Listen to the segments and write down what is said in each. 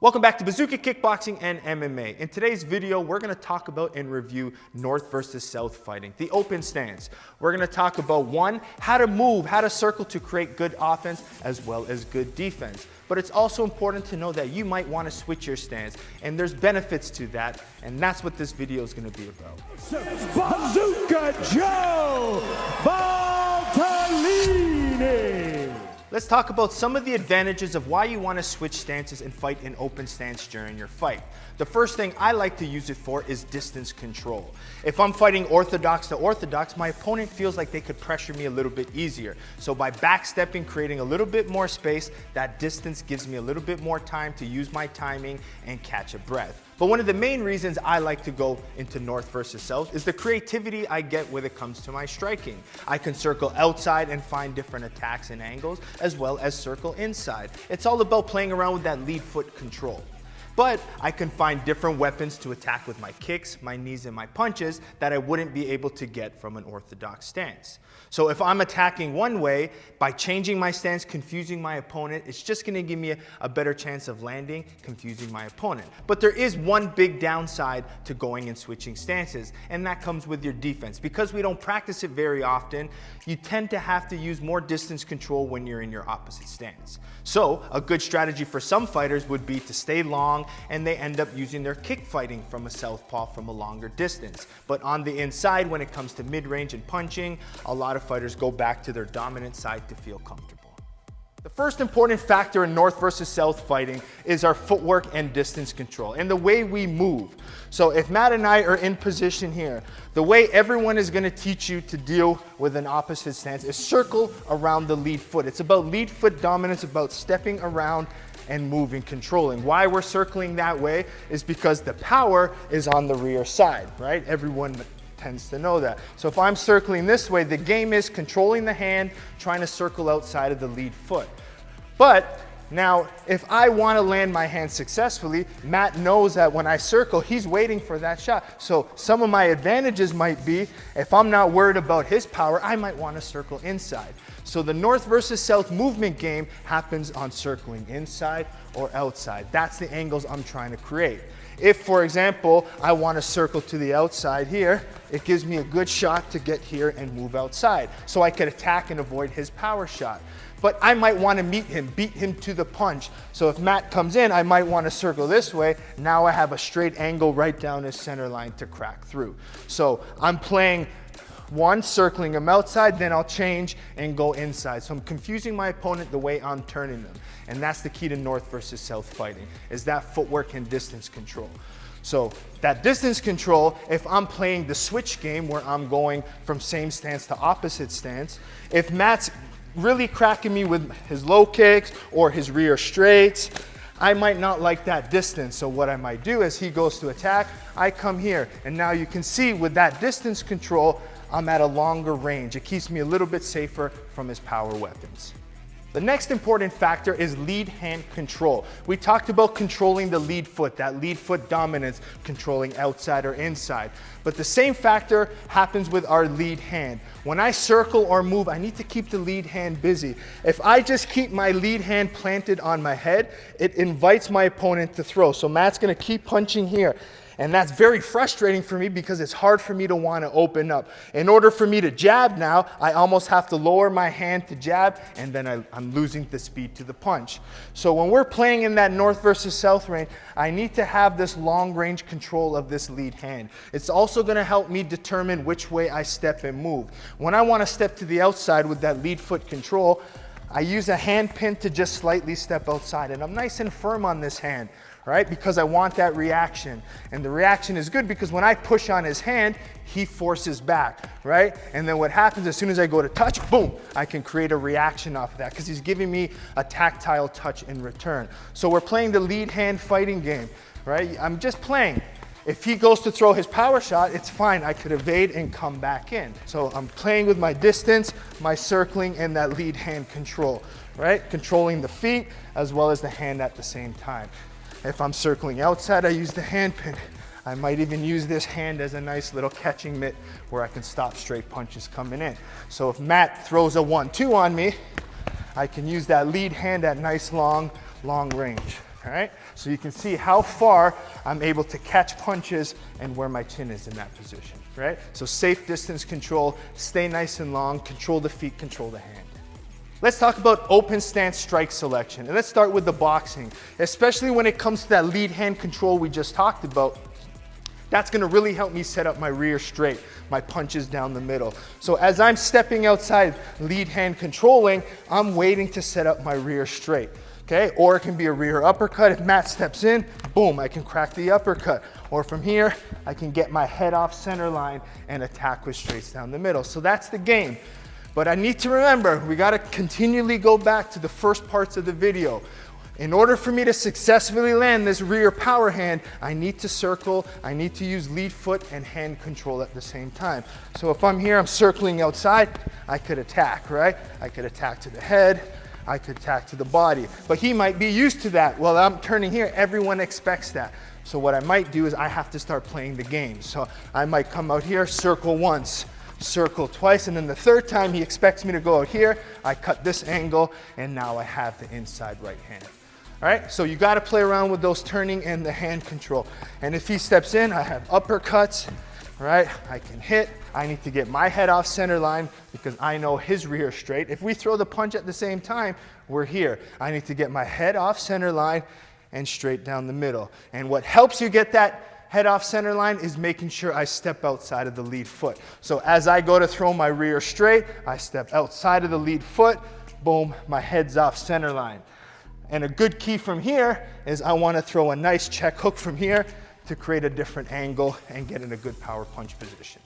Welcome back to Bazooka Kickboxing and MMA. In today's video, we're going to talk about and review North versus South fighting, the open stance. We're going to talk about one, how to move, how to circle to create good offense as well as good defense. But it's also important to know that you might want to switch your stance, and there's benefits to that, and that's what this video is going to be about. Bazooka Joe Valtellini. Let's talk about some of the advantages of why you want to switch stances and fight in open stance during your fight. The first thing I like to use it for is distance control. If I'm fighting orthodox to orthodox, my opponent feels like they could pressure me a little bit easier. So by backstepping, creating a little bit more space, that distance gives me a little bit more time to use my timing and catch a breath. But one of the main reasons I like to go into North versus South is the creativity I get when it comes to my striking. I can circle outside and find different attacks and angles, as well as circle inside. It's all about playing around with that lead foot control. But I can find different weapons to attack with my kicks, my knees, and my punches that I wouldn't be able to get from an orthodox stance. So if I'm attacking one way, by changing my stance, confusing my opponent, it's just going to give me a better chance of landing, confusing my opponent. But there is one big downside to going and switching stances, and that comes with your defense. Because we don't practice it very often, you tend to have to use more distance control when you're in your opposite stance. So a good strategy for some fighters would be to stay long, and they end up using their kick fighting from a southpaw from a longer distance. But on the inside, when it comes to mid-range and punching, a lot of fighters go back to their dominant side to feel comfortable. The first important factor in North versus South fighting is our footwork and distance control and the way we move. So if Matt and I are in position here, the way everyone is going to teach you to deal with an opposite stance is circle around the lead foot. It's about lead foot dominance, about stepping around and moving, controlling. Why we're circling that way is because the power is on the rear side, right? Everyone tends to know that. So if I'm circling this way, the game is controlling the hand, trying to circle outside of the lead foot. But now, if I want to land my hand successfully, Matt knows that when I circle, he's waiting for that shot. So some of my advantages might be, if I'm not worried about his power, I might want to circle inside. So the North versus South movement game happens on circling inside or outside. That's the angles I'm trying to create. If, for example, I want to circle to the outside here, it gives me a good shot to get here and move outside. So I could attack and avoid his power shot. But I might want to meet him, beat him to the punch. So if Matt comes in, I might want to circle this way. Now I have a straight angle right down his center line to crack through. So I'm playing one, circling him outside, then I'll change and go inside. So I'm confusing my opponent the way I'm turning them. And that's the key to North versus South fighting, is that footwork and distance control. So that distance control, if I'm playing the switch game where I'm going from same stance to opposite stance, if Matt's really cracking me with his low kicks or his rear straights, I might not like that distance. So what I might do as he goes to attack, I come here. And now you can see with that distance control, I'm at a longer range. It keeps me a little bit safer from his power weapons. The next important factor is lead hand control. We talked about controlling the lead foot, that lead foot dominance, controlling outside or inside. But the same factor happens with our lead hand. When I circle or move, I need to keep the lead hand busy. If I just keep my lead hand planted on my head, it invites my opponent to throw. So Matt's gonna keep punching here. And that's very frustrating for me because it's hard for me to want to open up. In order for me to jab now, I almost have to lower my hand to jab, and then I'm losing the speed to the punch. So when we're playing in that North versus South range, I need to have this long range control of this lead hand. It's also going to help me determine which way I step and move. When I want to step to the outside with that lead foot control, I use a hand pin to just slightly step outside, and I'm nice and firm on this hand, right? Because I want that reaction. And the reaction is good because when I push on his hand, he forces back, right? And then what happens as soon as I go to touch, boom, I can create a reaction off of that because he's giving me a tactile touch in return. So we're playing the lead hand fighting game, right? I'm just playing. If he goes to throw his power shot, it's fine. I could evade and come back in. So I'm playing with my distance, my circling, and that lead hand control, right? Controlling the feet as well as the hand at the same time. If I'm circling outside, I use the hand pin. I might even use this hand as a nice little catching mitt where I can stop straight punches coming in. So if Matt throws a 1-2 on me, I can use that lead hand at nice long range. all right? So you can see how far I'm able to catch punches and where my chin is in that position, right? So safe distance control, stay nice and long, control the feet, control the hand. Let's talk about open stance strike selection. And let's start with the boxing, especially when it comes to that lead hand control we just talked about. That's gonna really help me set up my rear straight, my punches down the middle. So as I'm stepping outside, lead hand controlling, I'm waiting to set up my rear straight, okay? Or it can be a rear uppercut. If Matt steps in, boom, I can crack the uppercut. Or from here, I can get my head off center line and attack with straights down the middle. So that's the game. But I need to remember, we gotta continually go back to the first parts of the video. In order for me to successfully land this rear power hand, I need to circle, I need to use lead foot and hand control at the same time. So if I'm here, I'm circling outside, I could attack, right? I could attack to the head, I could attack to the body. But he might be used to that. Well, I'm turning here, everyone expects that. So what I might do is I have to start playing the game. So I might come out here, circle once, circle twice, and then the third time he expects me to go out here, I cut this angle, and now I have the inside right hand. All right, so you gotta play around with those turning and the hand control. And if he steps in, I have uppercuts, right? I can hit. I need to get my head off center line because I know his rear straight. If we throw the punch at the same time, we're here. I need to get my head off center line and straight down the middle. And what helps you get that head off center line is making sure I step outside of the lead foot. So as I go to throw my rear straight, I step outside of the lead foot, boom, my head's off center line. And a good key from here is I want to throw a nice check hook from here to create a different angle and get in a good power punch position.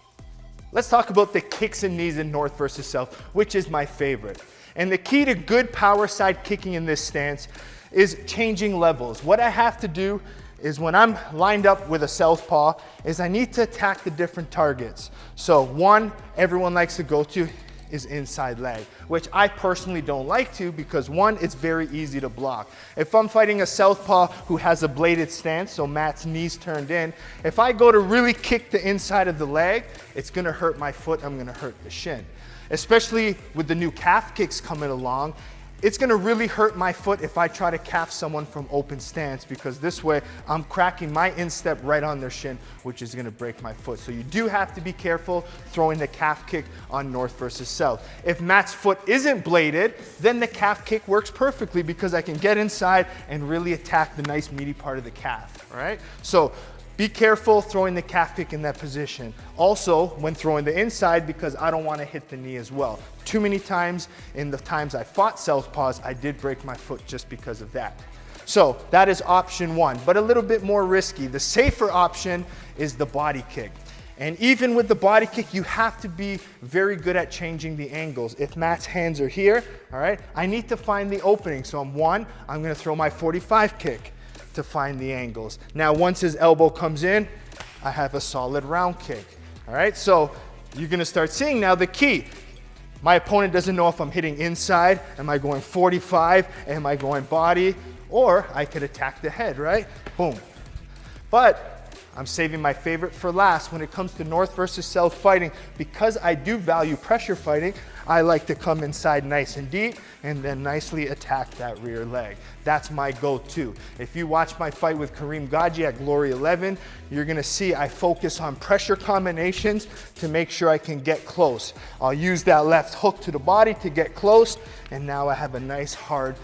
Let's talk about the kicks and knees in north versus south, which is my favorite. And the key to good power side kicking in this stance is changing levels. What I have to do is when I'm lined up with a southpaw is I need to attack the different targets. So one, everyone likes to go to is inside leg, which I personally don't like to because one, it's very easy to block. If I'm fighting a southpaw who has a bladed stance, so Matt's knees turned in, if I go to really kick the inside of the leg, it's gonna hurt my foot, I'm gonna hurt the shin. Especially with the new calf kicks coming along, it's gonna really hurt my foot if I try to calf someone from open stance because this way I'm cracking my instep right on their shin, which is gonna break my foot. So you do have to be careful throwing the calf kick on north versus south. If Matt's foot isn't bladed, then the calf kick works perfectly because I can get inside and really attack the nice meaty part of the calf, all right? So be careful throwing the calf kick in that position. Also, when throwing the inside, because I don't want to hit the knee as well. Too many times in the times I fought southpaws, I did break my foot just because of that. So that is option one, but a little bit more risky. The safer option is the body kick. And even with the body kick, you have to be very good at changing the angles. If Matt's hands are here, all right, I need to find the opening. So I'm gonna throw my 45 kick to find the angles. Now, once his elbow comes in, I have a solid round kick. All right, so you're gonna start seeing now the key. My opponent doesn't know if I'm hitting inside, am I going 45, am I going body, or I could attack the head, right? Boom. But I'm saving my favorite for last. When it comes to north versus south fighting, because I do value pressure fighting, I like to come inside nice and deep and then nicely attack that rear leg. That's my go-to. If you watch my fight with Kareem Gaji at Glory 11, you're gonna see I focus on pressure combinations to make sure I can get close. I'll use that left hook to the body to get close, and now I have a nice hard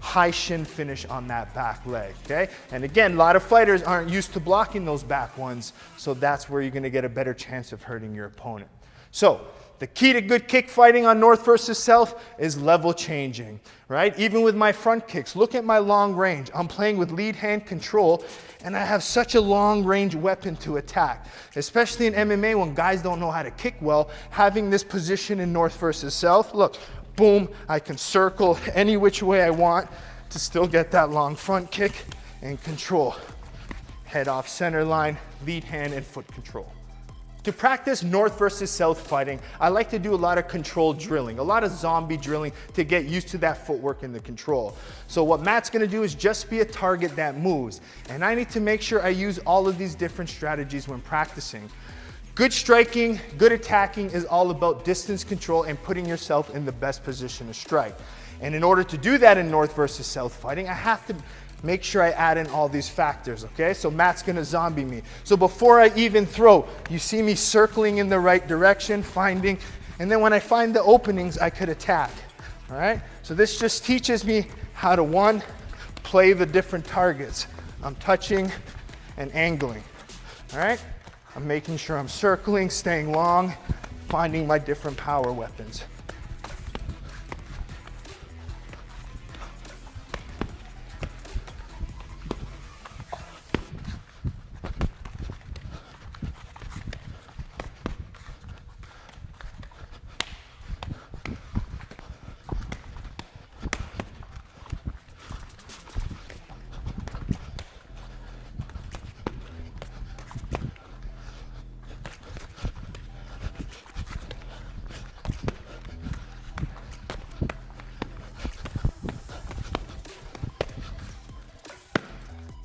high shin finish on that back leg, okay? And again, a lot of fighters aren't used to blocking those back ones, so that's where you're gonna get a better chance of hurting your opponent. So, the key to good kick fighting on north versus south is level changing, right? Even with my front kicks, look at my long range. I'm playing with lead hand control, and I have such a long range weapon to attack. Especially in MMA when guys don't know how to kick well, having this position in north versus south, look, boom, I can circle any which way I want to still get that long front kick and control. Head off center line, lead hand and foot control. To practice north versus south fighting, I like to do a lot of control drilling, a lot of zombie drilling to get used to that footwork and the control. So what Matt's gonna do is just be a target that moves. And I need to make sure I use all of these different strategies when practicing. Good striking, good attacking is all about distance control and putting yourself in the best position to strike. And in order to do that in north versus south fighting, I have to make sure I add in all these factors, okay? So Matt's gonna zombie me. So before I even throw, you see me circling in the right direction, finding, and then when I find the openings, I could attack, all right? So this just teaches me how to, one, play the different targets. I'm touching and angling, all right? I'm making sure I'm circling, staying long, finding my different power weapons.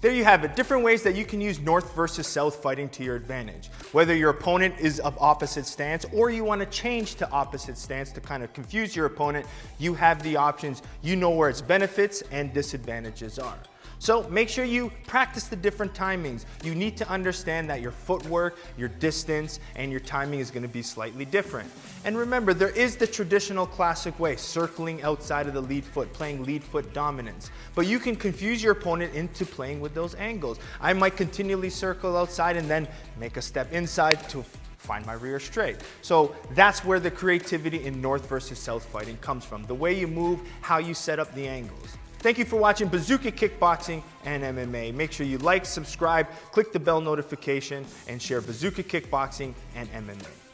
There you have it, different ways that you can use north versus south fighting to your advantage. Whether your opponent is of opposite stance or you want to change to opposite stance to kind of confuse your opponent, you have the options. You know where its benefits and disadvantages are. So make sure you practice the different timings. You need to understand that your footwork, your distance, and your timing is going to be slightly different. And remember, there is the traditional classic way, circling outside of the lead foot, playing lead foot dominance. But you can confuse your opponent into playing with those angles. I might continually circle outside and then make a step inside to find my rear straight. So that's where the creativity in north versus south fighting comes from. The way you move, how you set up the angles. Thank you for watching Bazooka Kickboxing and MMA. Make sure you like, subscribe, click the bell notification, and share Bazooka Kickboxing and MMA.